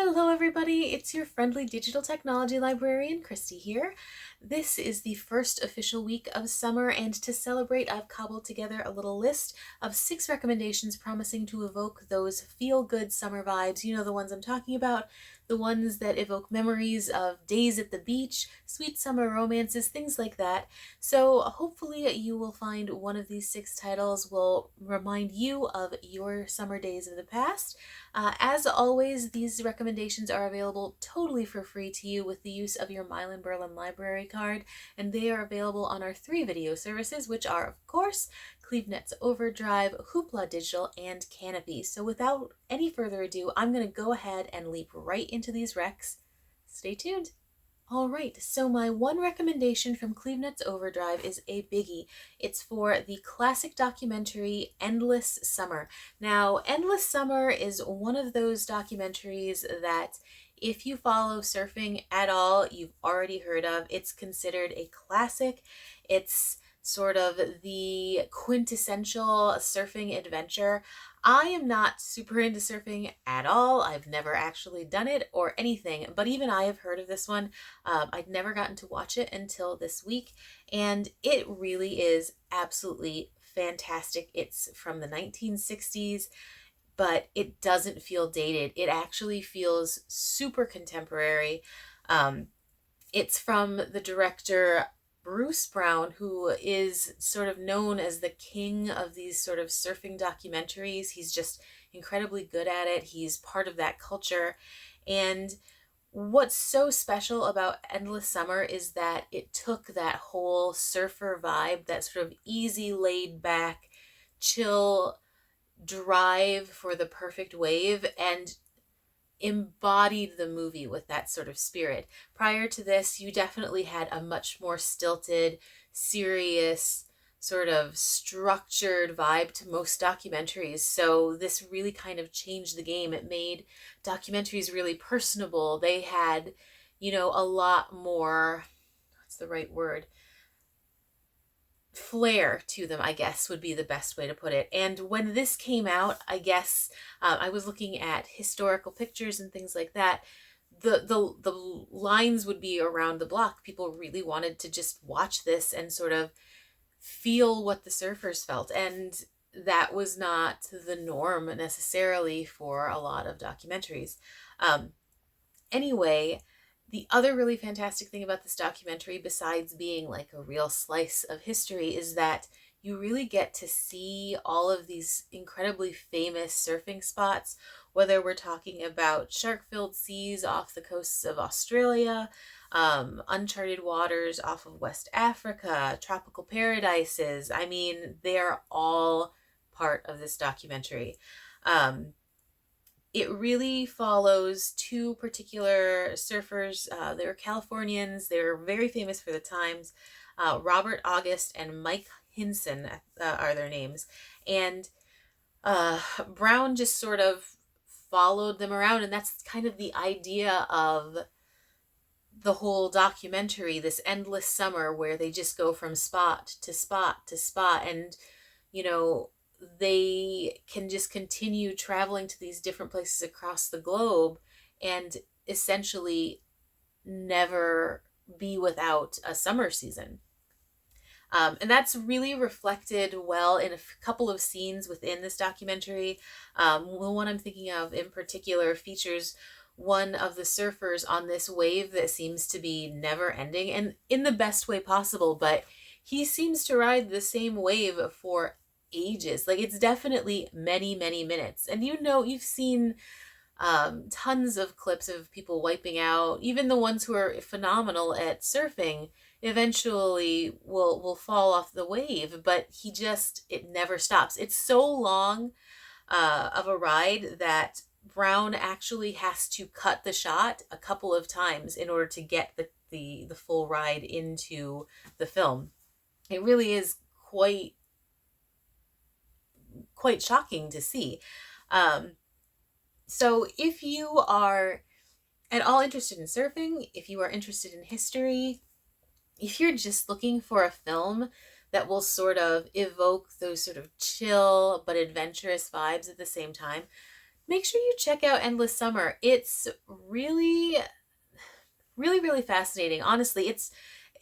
Hello everybody, it's your friendly digital technology librarian, Christy here. This is the first official week of summer, and to celebrate, I've cobbled together a little list of 6 recommendations promising to evoke those feel-good summer vibes. You know the ones I'm talking about, the ones that evoke memories of days at the beach, sweet summer romances, things like that. So hopefully you will find one of these 6 titles will remind you of your summer days of the past. As always, these recommendations are available totally for free to you with the use of your Milan-Berlin library card, and they are available on our 3 video services, which are, of course, CleveNet's Overdrive, Hoopla Digital, and Canopy. So without any further ado, I'm going to go ahead and leap right into these recs. Stay tuned. All right, so my one recommendation from CleveNet's Overdrive is a biggie. It's for the classic documentary Endless Summer. Now, Endless Summer is one of those documentaries that if you follow surfing at all, you've already heard of. It's considered a classic. It's sort of the quintessential surfing adventure. I am not super into surfing at all. I've never actually done it or anything, but even I have heard of this one. I'd never gotten to watch it until this week, and it really is absolutely fantastic. It's from the 1960s, but it doesn't feel dated. It actually feels super contemporary. It's from the director Bruce Brown, who is sort of known as the king of these sort of surfing documentaries. He's just incredibly good at it. He's part of that culture. And what's so special about Endless Summer is that it took that whole surfer vibe, that sort of easy, laid back, chill drive for the perfect wave, and embodied the movie with that sort of spirit. Prior to this, you definitely had a much more stilted, serious, sort of structured vibe to most documentaries. So this really kind of changed the game. It made documentaries really personable. They had, a lot more, what's the right word? Flair to them, I guess would be the best way to put it. And when this came out, I guess I was looking at historical pictures and things like that. The lines would be around the block. People really wanted to just watch this and sort of feel what the surfers felt, and that was not the norm necessarily for a lot of documentaries. Anyway, the other really fantastic thing about this documentary, besides being like a real slice of history, is that you really get to see all of these incredibly famous surfing spots, whether we're talking about shark-filled seas off the coasts of Australia, uncharted waters off of West Africa, tropical paradises. I mean, they're all part of this documentary. It really follows 2 particular surfers. They're Californians. They're very famous for the times. Robert August and Mike Hinson are their names. And Brown just sort of followed them around, and that's kind of the idea of the whole documentary, this endless summer where they just go from spot to spot to spot, and they can just continue traveling to these different places across the globe and essentially never be without a summer season. And that's really reflected well in a couple of scenes within this documentary. The one I'm thinking of in particular features one of the surfers on this wave that seems to be never ending, and in the best way possible, but he seems to ride the same wave for ages. Like, it's definitely many, many minutes. And you've seen tons of clips of people wiping out. Even the ones who are phenomenal at surfing eventually will fall off the wave, but it never stops. It's so long of a ride that Brown actually has to cut the shot a couple of times in order to get the full ride into the film. It really is quite shocking to see. So if you are at all interested in surfing, if you are interested in history, if you're just looking for a film that will sort of evoke those sort of chill but adventurous vibes at the same time, make sure you check out Endless Summer. It's really, really, really fascinating. Honestly,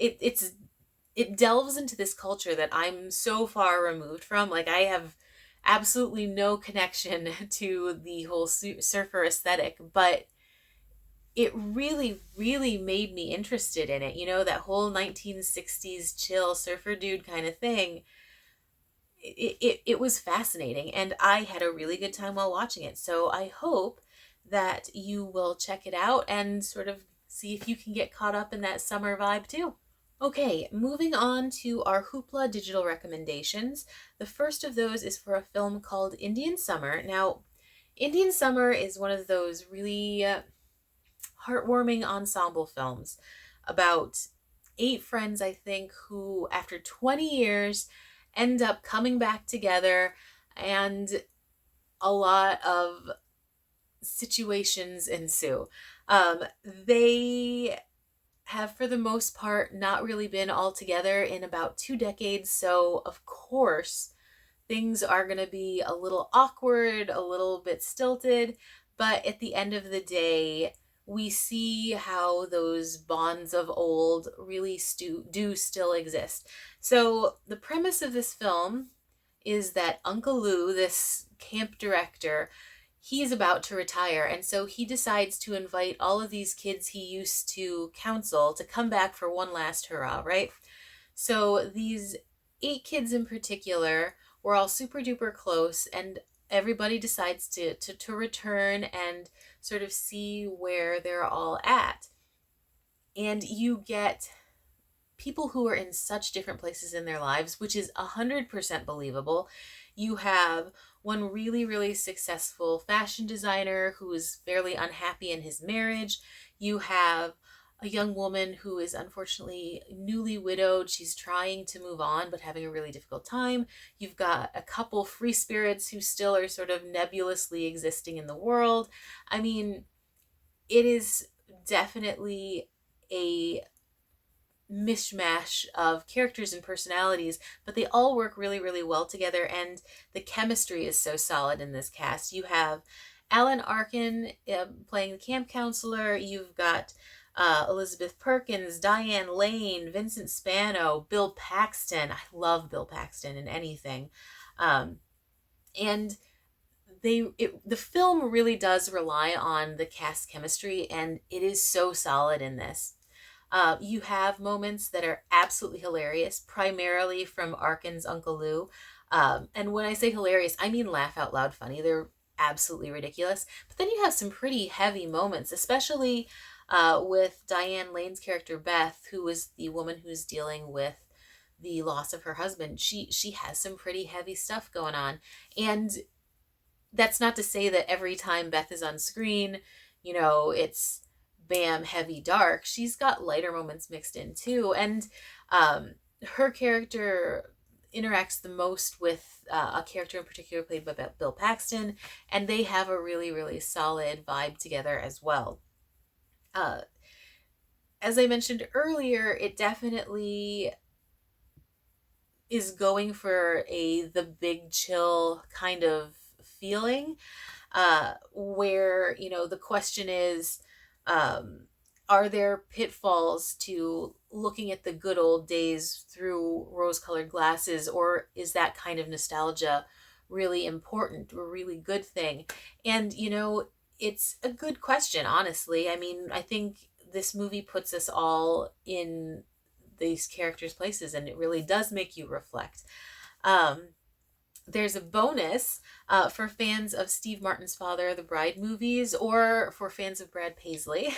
it delves into this culture that I'm so far removed from. Like, I have absolutely no connection to the whole surfer aesthetic, but it really, really made me interested in it. You know, that whole 1960s chill surfer dude kind of thing. It was fascinating, and I had a really good time while watching it. So I hope that you will check it out and sort of see if you can get caught up in that summer vibe too. Okay, moving on to our Hoopla digital recommendations. The first of those is for a film called Indian Summer. Now, Indian Summer is one of those really heartwarming ensemble films about 8 friends, I think, who, after 20 years, end up coming back together, and a lot of situations ensue. They have, for the most part, not really been all together in about 2 decades, so of course, things are going to be a little awkward, a little bit stilted, but at the end of the day, we see how those bonds of old really do still exist. So, the premise of this film is that Uncle Lou, this camp director, he's about to retire, and so he decides to invite all of these kids he used to counsel to come back for one last hurrah, right? So, these 8 kids in particular, we're all super duper close, and everybody decides to return and sort of see where they're all at. And you get people who are in such different places in their lives, which is 100% believable. You have one really, really successful fashion designer who is fairly unhappy in his marriage. You have a young woman who is unfortunately newly widowed. She's trying to move on, but having a really difficult time. You've got a couple free spirits who still are sort of nebulously existing in the world. I mean, it is definitely a mishmash of characters and personalities, but they all work really, really well together, and the chemistry is so solid in this cast. You have Alan Arkin playing the camp counselor. You've got Elizabeth Perkins, Diane Lane, Vincent Spano, Bill Paxton. I love Bill Paxton in anything. And the film really does rely on the cast chemistry, and it is so solid in this. You have moments that are absolutely hilarious, primarily from Arkin's Uncle Lou. And when I say hilarious, I mean laugh out loud funny. They're absolutely ridiculous. But then you have some pretty heavy moments, especially with Diane Lane's character, Beth, who is the woman who's dealing with the loss of her husband. She has some pretty heavy stuff going on. And that's not to say that every time Beth is on screen, it's bam, heavy, dark. She's got lighter moments mixed in too. And her character interacts the most with a character in particular played by Bill Paxton, and they have a really, really solid vibe together as well. As I mentioned earlier, it definitely is going for the big chill kind of feeling, where, the question is, are there pitfalls to looking at the good old days through rose-colored glasses, or is that kind of nostalgia really important, a really good thing? And, it's a good question, honestly. I mean, I think this movie puts us all in these characters' places, and it really does make you reflect. There's a bonus for fans of Steve Martin's Father of the Bride movies, or for fans of Brad Paisley.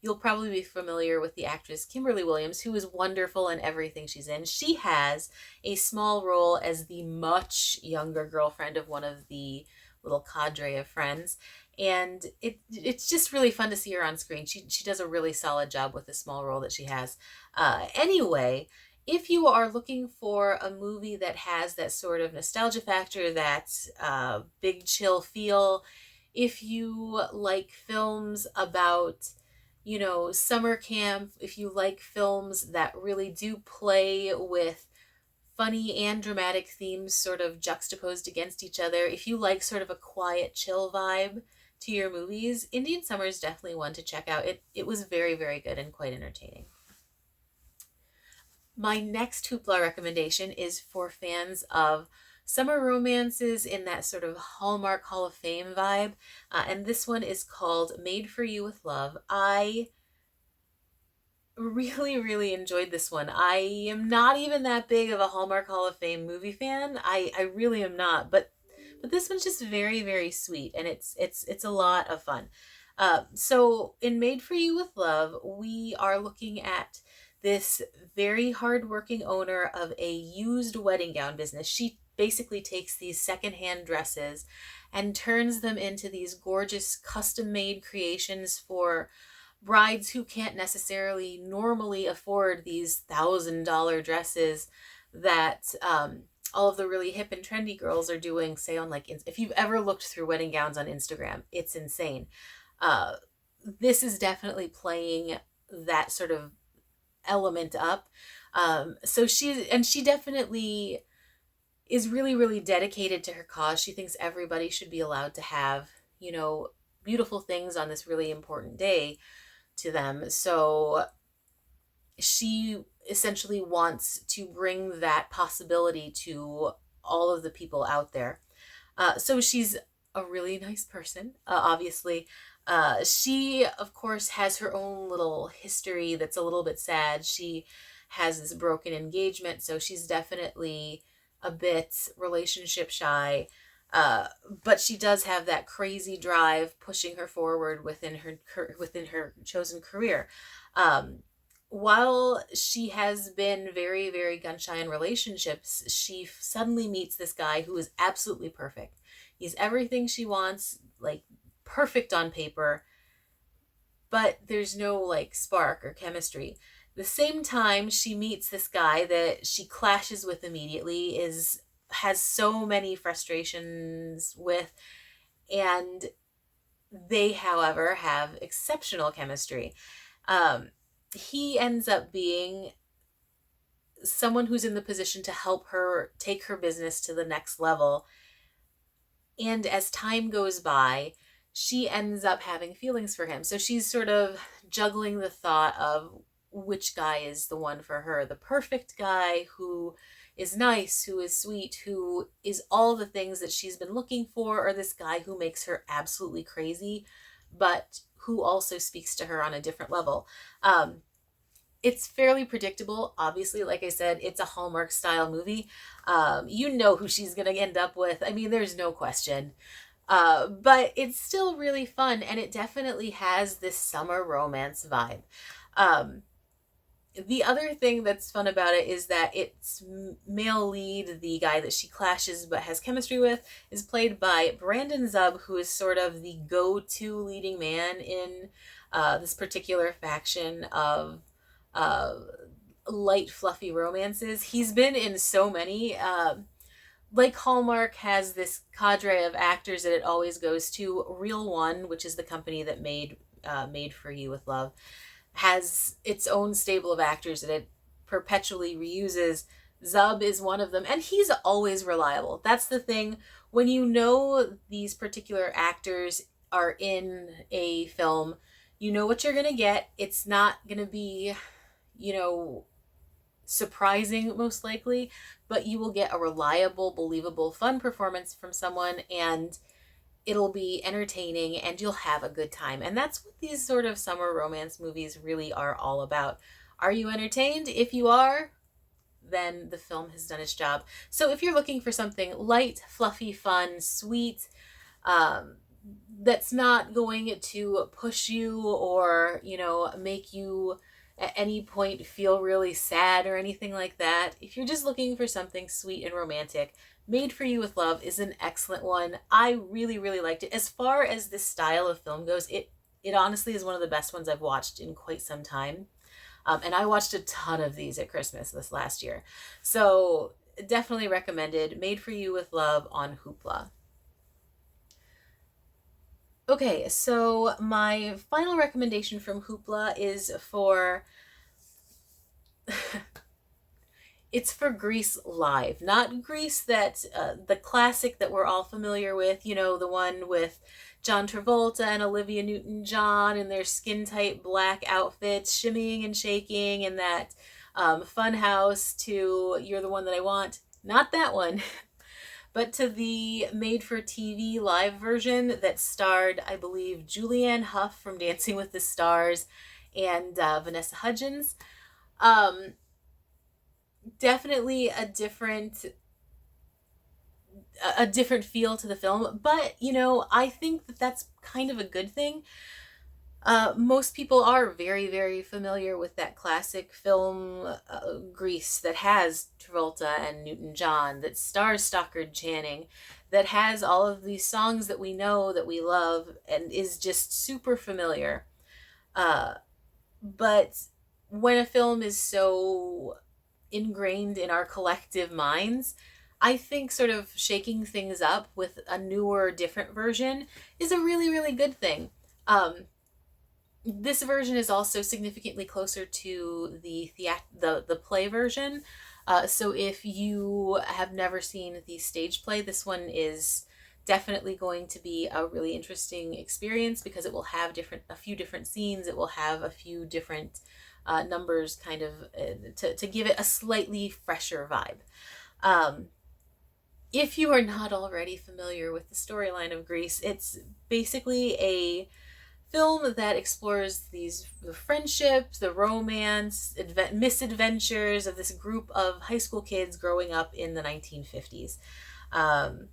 You'll probably be familiar with the actress Kimberly Williams, who is wonderful in everything she's in. She has a small role as the much younger girlfriend of one of the little cadre of friends. And it's just really fun to see her on screen. She does a really solid job with the small role that she has. Anyway, if you are looking for a movie that has that sort of nostalgia factor, that big chill feel, if you like films about, summer camp, if you like films that really do play with funny and dramatic themes sort of juxtaposed against each other. If you like sort of a quiet, chill vibe to your movies, Indian Summer is definitely one to check out. It was very, very good and quite entertaining. My next Hoopla recommendation is for fans of summer romances in that sort of Hallmark Hall of Fame vibe. And this one is called Made for You with Love. I really, really enjoyed this one. I am not even that big of a Hallmark Hall of Fame movie fan. I really am not, but this one's just very, very sweet, and it's a lot of fun. So in Made for You with Love, we are looking at this very hardworking owner of a used wedding gown business. She basically takes these secondhand dresses and turns them into these gorgeous custom made creations for brides who can't necessarily normally afford these $1,000 dresses that all of the really hip and trendy girls are doing, say on like, if you've ever looked through wedding gowns on Instagram, it's insane. Uh, this is definitely playing that sort of element up. So she definitely is really, really dedicated to her cause. She thinks everybody should be allowed to have, beautiful things on this really important day to them. So she essentially wants to bring that possibility to all of the people out there. So she's a really nice person, obviously. She, of course, has her own little history that's a little bit sad. She has this broken engagement, so she's definitely a bit relationship shy. But she does have that crazy drive pushing her forward within her chosen career. While she has been very, very gun shy in relationships, she suddenly meets this guy who is absolutely perfect. He's everything she wants, like perfect on paper, but there's no like spark or chemistry. The same time she meets this guy that she clashes with immediately, has so many frustrations with, and they, however, have exceptional chemistry. He ends up being someone who's in the position to help her take her business to the next level. And as time goes by, she ends up having feelings for him. So she's sort of juggling the thought of which guy is the one for her. The perfect guy who is nice, who is sweet, who is all the things that she's been looking for, or this guy who makes her absolutely crazy, but who also speaks to her on a different level. It's fairly predictable. Obviously, like I said, it's a Hallmark style movie. You know who she's going to end up with. I mean, there's no question. But it's still really fun, and it definitely has this summer romance vibe. The other thing that's fun about it is that its male lead, the guy that she clashes but has chemistry with, is played by Brandon Zub, who is sort of the go-to leading man in this particular faction of uh, light, fluffy romances. He's been in so many. Like Hallmark has this cadre of actors that it always goes to. Real One, which is the company that made for You with Love, has its own stable of actors that it perpetually reuses. Zub is one of them, and he's always reliable. That's the thing. When you know these particular actors are in a film, you know what you're going to get. It's not going to be, surprising most likely, but you will get a reliable, believable, fun performance from someone, and it'll be entertaining and you'll have a good time. And that's what these sort of summer romance movies really are all about. Are you entertained? If you are, then the film has done its job. So if you're looking for something light, fluffy, fun, sweet, that's not going to push you or, make you at any point feel really sad or anything like that. If you're just looking for something sweet and romantic, Made for You with Love is an excellent one. I really, really liked it. As far as this style of film goes, it honestly is one of the best ones I've watched in quite some time. And I watched a ton of these at Christmas this last year. So definitely recommended. Made for You with Love on Hoopla. Okay, so my final recommendation from Hoopla is for It's for Grease Live, not Grease that the classic that we're all familiar with, you know, the one with John Travolta and Olivia Newton-John in their skin-tight black outfits, shimmying and shaking, and that fun house to You're the One That I Want. Not that one, but to the made-for-TV live version that starred, I believe, Julianne Hough from Dancing with the Stars and Vanessa Hudgens. Um, Definitely a different feel to the film, but you know, I think that that's kind of a good thing. Most people are very, very familiar with that classic film, Grease, that has Travolta and Newton-John, that stars Stockard Channing, that has all of these songs that we know, that we love, and is just super familiar. Uh, but when a film is so ingrained in our collective minds, I think sort of shaking things up with a newer, different version is a really, really good thing. Um, this version is also significantly closer to the play version. So if you have never seen the stage play, this one is definitely going to be a really interesting experience because it will have a few different scenes. It will have a few different numbers, kind of to give it a slightly fresher vibe. Um, if you are not already familiar with the storyline of Grease, it's basically a film that explores the friendships, the romance, misadventures of this group of high school kids growing up in the 1950s. Um,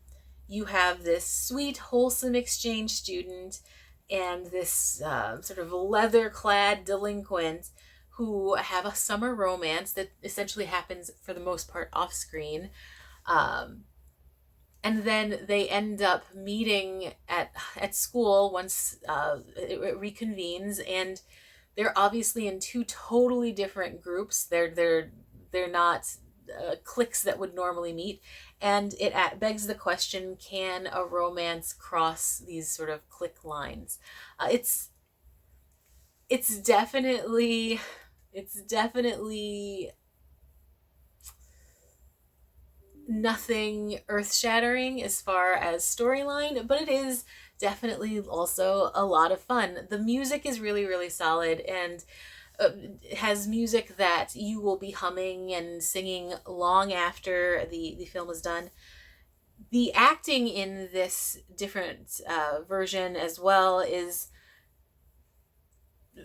you have this sweet, wholesome exchange student and this sort of leather-clad delinquent who have a summer romance that essentially happens for the most part off screen. Um, and then they end up meeting at school once it reconvenes, and they're obviously in two totally different groups. They're not cliques that would normally meet, and it begs the question: can a romance cross these sort of clique lines? It's definitely it's definitely nothing earth-shattering as far as storyline, but it is definitely also a lot of fun. The music is really, really solid, and has music that you will be humming and singing long after the film is done. The acting in this different version as well is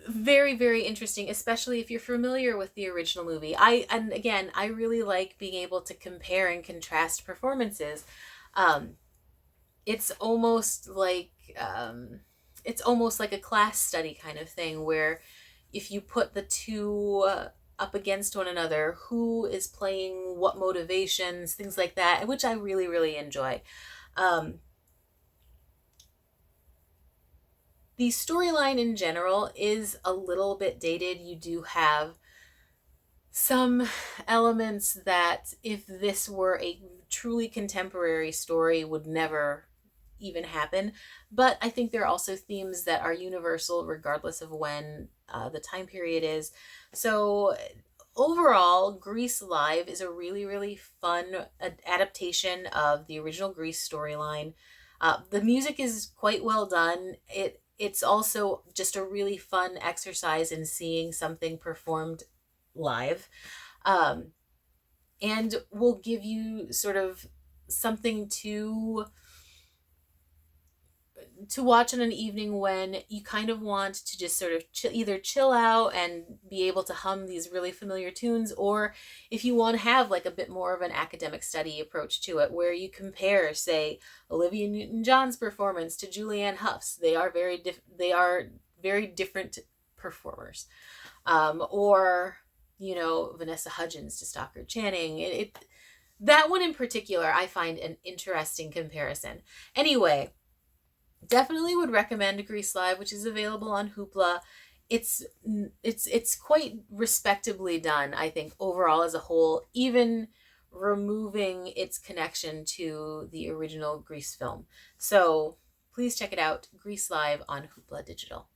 very, very interesting, especially if you're familiar with the original movie. And again, I really like being able to compare and contrast performances. um it's almost like it's almost like a class study kind of thing, where if you put the two up against one another, who is playing what motivations, things like that, which I really, really enjoy. um the storyline in general is a little bit dated. You do have some elements that, if this were a truly contemporary story, would never even happen. But I think there are also themes that are universal regardless of when the time period is. So overall, Grease Live is a really, really fun adaptation of the original Grease storyline. The music is quite well done. It's also just a really fun exercise in seeing something performed live, um, and will give you sort of something to watch in an evening when you kind of want to just sort of either chill out and be able to hum these really familiar tunes, or if you want to have like a bit more of an academic study approach to it, where you compare, say, Olivia Newton-John's performance to Julianne Hough's. They are very different performers. Or you know, Vanessa Hudgens to Stockard Channing. That one in particular, I find an interesting comparison. Anyway, definitely would recommend Grease Live, which is available on Hoopla. It's quite respectably done, I think, overall as a whole, even removing its connection to the original Grease film. So please check it out, Grease Live on Hoopla Digital.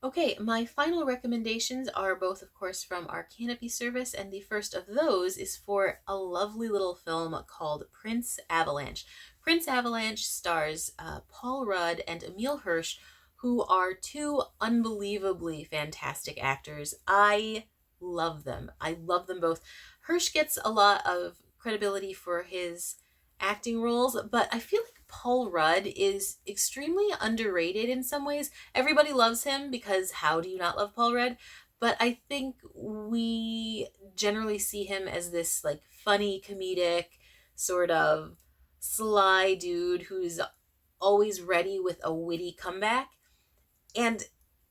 Okay, my final recommendations are both, of course, from our Canopy service, and the first of those is for a lovely little film called Prince Avalanche. Prince Avalanche stars Paul Rudd and Emile Hirsch, who are two unbelievably fantastic actors. I love them. I love them both. Hirsch gets a lot of credibility for his acting roles, but I feel like Paul Rudd is extremely underrated in some ways. Everybody loves him because how do you not love Paul Rudd? But I think we generally see him as this like funny, comedic, sort of sly dude who's always ready with a witty comeback. And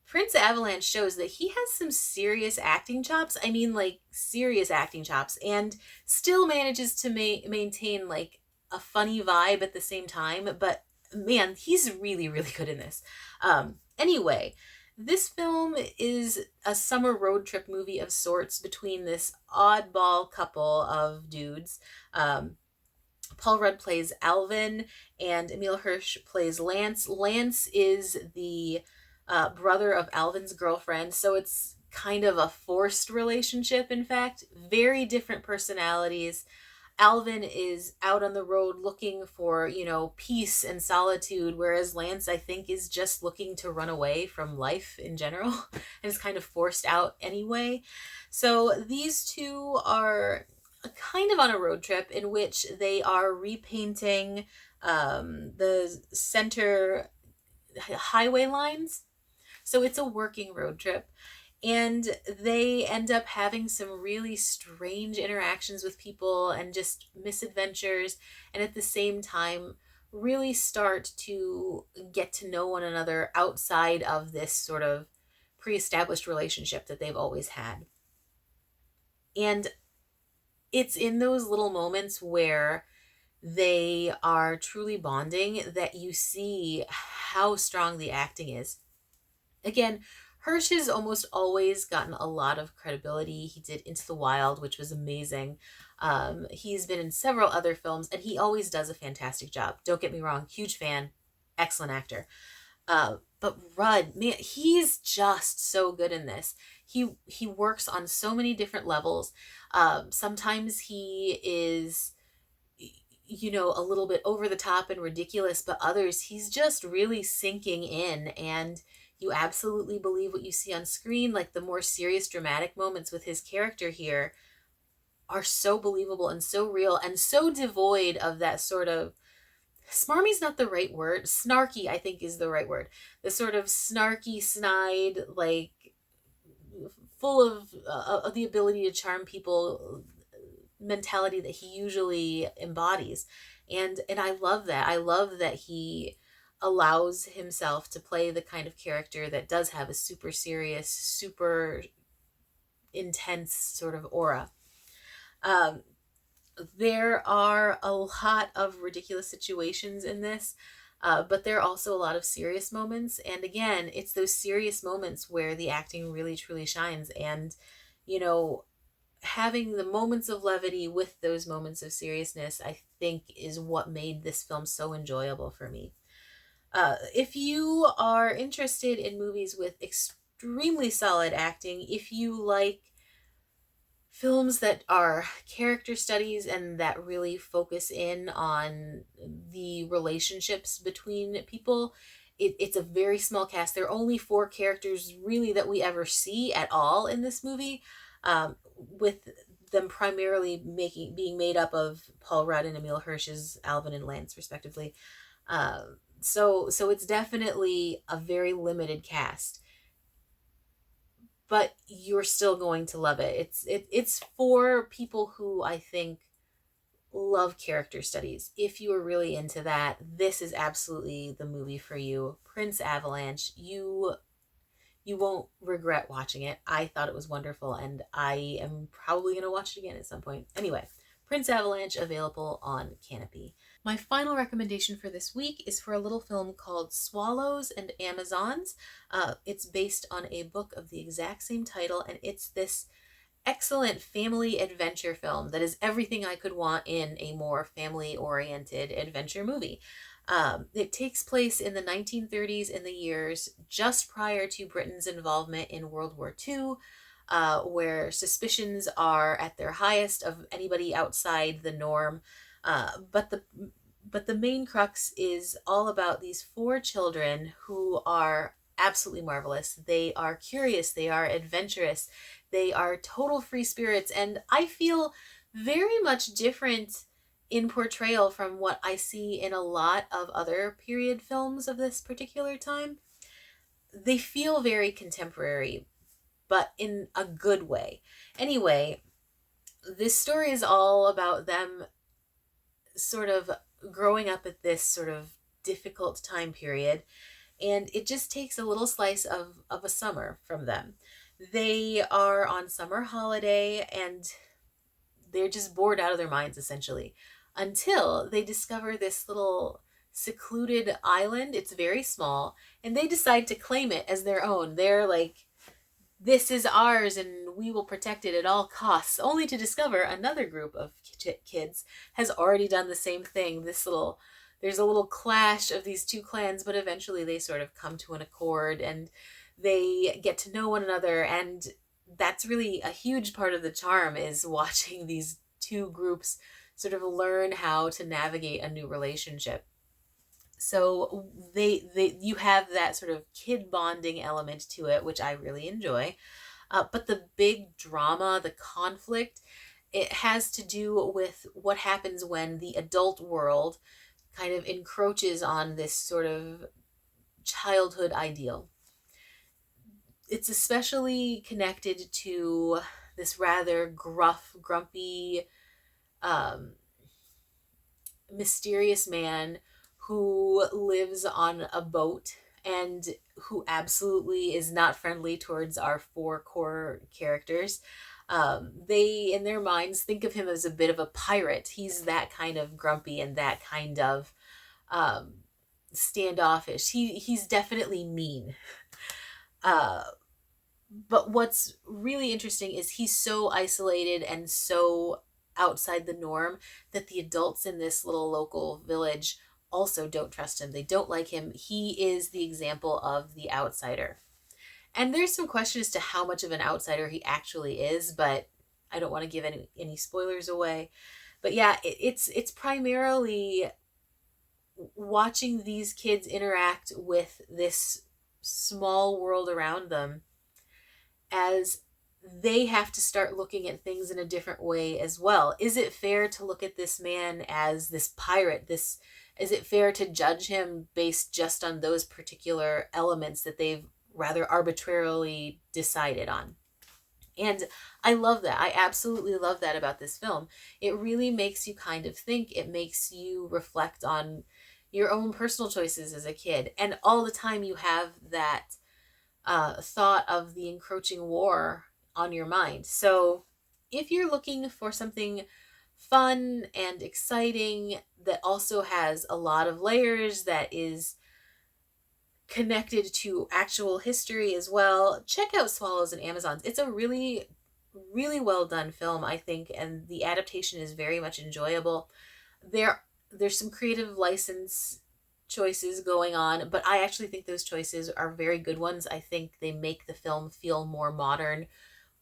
Prince Avalanche shows that he has some serious acting chops. I mean, like serious acting chops, and still manages to maintain like a funny vibe at the same time. But man, he's really, really good in this. Anyway, this film is a summer road trip movie of sorts between this oddball couple of dudes. Paul Rudd plays Alvin, and Emile Hirsch plays Lance. Lance is the brother of Alvin's girlfriend, so it's kind of a forced relationship, in fact. Very different personalities. Alvin is out on the road looking for, peace and solitude, whereas Lance, I think, is just looking to run away from life in general and is kind of forced out anyway. So these two are kind of on a road trip in which they are repainting the center highway lines. So it's a working road trip. And they end up having some really strange interactions with people and just misadventures. And at the same time, really start to get to know one another outside of this sort of pre established relationship that they've always had. And it's in those little moments where they are truly bonding that you see how strong the acting is. Again, Hirsch has almost always gotten a lot of credibility. He did Into the Wild, which was amazing. He's been in several other films, and he always does a fantastic job. Don't get me wrong, huge fan, excellent actor. But Rudd, man, he's just so good in this. He works on so many different levels. Sometimes he is, a little bit over the top and ridiculous, but others he's just really sinking in, and you absolutely believe what you see on screen. Like the more serious dramatic moments with his character here are so believable and so real and so devoid of that sort of smarmy's not the right word. Snarky, I think, is the right word. The sort of snarky, snide, like full of the ability to charm people mentality that he usually embodies. And I love that. I love that he allows himself to play the kind of character that does have a super serious, super intense sort of aura. Um, there are a lot of ridiculous situations in this, but there are also a lot of serious moments. And again, it's those serious moments where the acting really truly shines. And, having the moments of levity with those moments of seriousness, I think, is what made this film so enjoyable for me. If you are interested in movies with extremely solid acting, if you like films that are character studies and that really focus in on the relationships between people, it's a very small cast. There are only four characters really that we ever see at all in this movie, with them primarily being made up of Paul Rudd and Emile Hirsch's Alvin and Lance, respectively. So it's definitely a very limited cast, but you're still going to love it. It's for people who I think love character studies. If you are really into that, this is absolutely the movie for you. Prince Avalanche. You won't regret watching it. I thought it was wonderful, and I am probably going to watch it again at some point. Anyway, Prince Avalanche, available on Canopy. My final recommendation for this week is for a little film called Swallows and Amazons. It's based on a book of the exact same title, and it's this excellent family adventure film that is everything I could want in a more family-oriented adventure movie. It takes place in the 1930s, in the years just prior to Britain's involvement in World War II, where suspicions are at their highest of anybody outside the norm. But the main crux is all about these four children who are absolutely marvelous. They are curious, they are adventurous, they are total free spirits, and I feel very much different in portrayal from what I see in a lot of other period films of this particular time. They feel very contemporary, but in a good way. Anyway, this story is all about them sort of growing up at this sort of difficult time period, and it just takes a little slice of a summer from them. They are on summer holiday and they're just bored out of their minds essentially until they discover this little secluded island. It's very small, and they decide to claim it as their own. They're like, this is ours and we will protect it at all costs, only to discover another group of kids has already done the same thing. There's a little clash of these two clans, but eventually they sort of come to an accord and they get to know one another. And that's really a huge part of the charm, is watching these two groups sort of learn how to navigate a new relationship. So they you have that sort of kid bonding element to it, which I really enjoy. But the big drama, the conflict, it has to do with what happens when the adult world kind of encroaches on this sort of childhood ideal. It's especially connected to this rather gruff, grumpy, um, mysterious man who lives on a boat and who absolutely is not friendly towards our four core characters. They, in their minds, think of him as a bit of a pirate. He's that kind of grumpy and that kind of um, standoffish. He's definitely mean. Uh, but what's really interesting is he's so isolated and so outside the norm that the adults in this little local village also don't trust him. They don't like him. He is the example of the outsider. And there's some question as to how much of an outsider he actually is, but I don't want to give any spoilers away. But yeah, it's primarily watching these kids interact with this small world around them as they have to start looking at things in a different way as well. Is it fair to look at this man as this pirate? Is it fair to judge him based just on those particular elements that they've rather arbitrarily decided on? And I love that. I absolutely love that about this film. It really makes you kind of think. It makes you reflect on your own personal choices as a kid. And all the time you have that thought of the encroaching war on your mind. So if you're looking for something fun and exciting that also has a lot of layers, that is connected to actual history as well, check out Swallows and Amazons. It's a really, really well done film, I think, and the adaptation is very much enjoyable. There's some creative license choices going on, but I actually think those choices are very good ones. I think they make the film feel more modern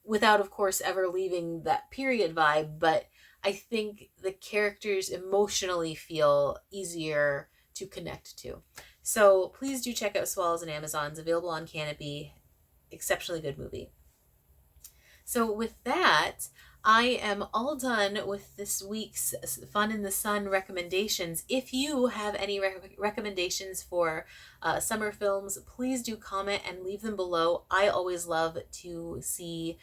without, of course, ever leaving that period vibe, but I think the characters emotionally feel easier to connect to. So please do check out Swallows and Amazons, available on Canopy. Exceptionally good movie. So with that, I am all done with this week's Fun in the Sun recommendations. If you have any recommendations for summer films, please do comment and leave them below. I always love to see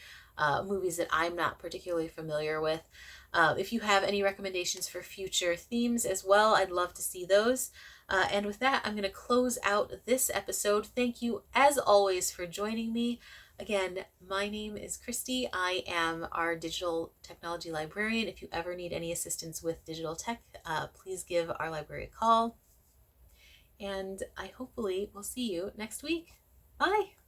movies that I'm not particularly familiar with. If you have any recommendations for future themes as well, I'd love to see those. And with that, I'm going to close out this episode. Thank you, as always, for joining me. Again, my name is Christy. I am our digital technology librarian. If you ever need any assistance with digital tech, please give our library a call. And I hopefully will see you next week. Bye.